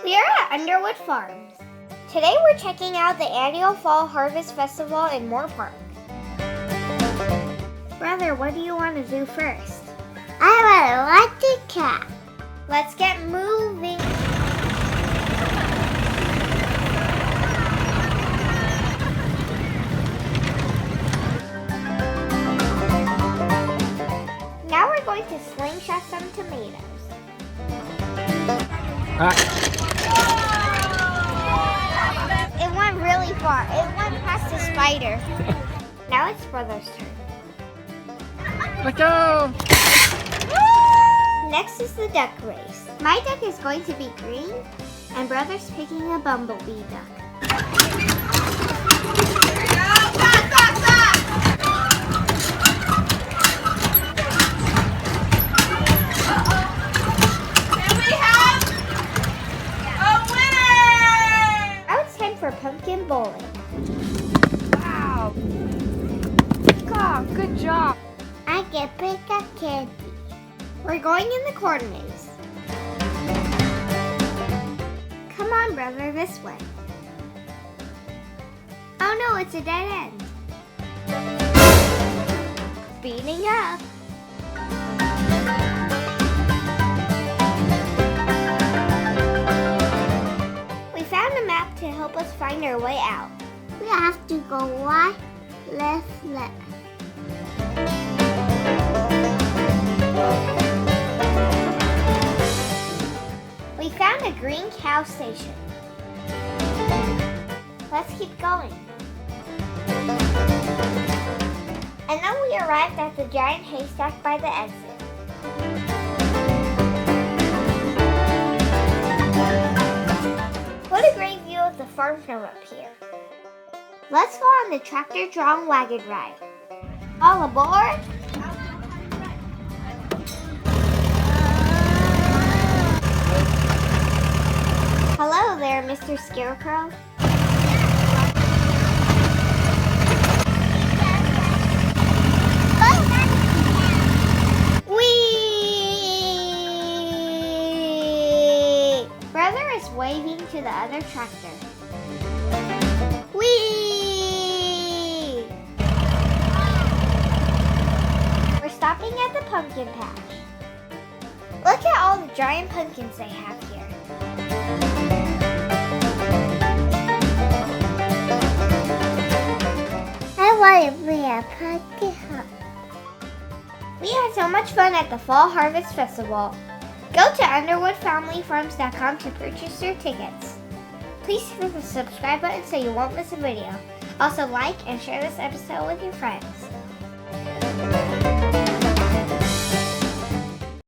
We are at Underwood Farms. Today we're checking out the annual Fall Harvest Festival in Moorpark. Brother, what do you want to do first? I want to watch the cat. Let's get moving. Now we're going to slingshot some tomatoes. It went really far. It went past the spider. Now it's Brother's turn. Let go! Next is the duck race. My duck is going to be green, and Brother's picking a bumblebee duck. Pumpkin bowling. Wow! God, good job! I can pick a candy. We're going in the corn maze. Come on, Brother, this way. Oh no, it's a dead end. Speeding up. To help us find our way out. We have to go right, left, left. We found a green cow station. Let's keep going. And then we arrived at the giant haystack by the exit. What a great view of the farm from up here. Let's go on the tractor-drawn wagon ride. All aboard! Hello there, Mr. Scarecrow. Brother is waving to the other tractor. Whee! We're stopping at the pumpkin patch. Look at all the giant pumpkins they have here. I want to be a pumpkin hut. We had so much fun at the Fall Harvest Festival. Go to underwoodfamilyfarms.com to purchase your tickets. Please hit the subscribe button so you won't miss a video. Also like and share this episode with your friends.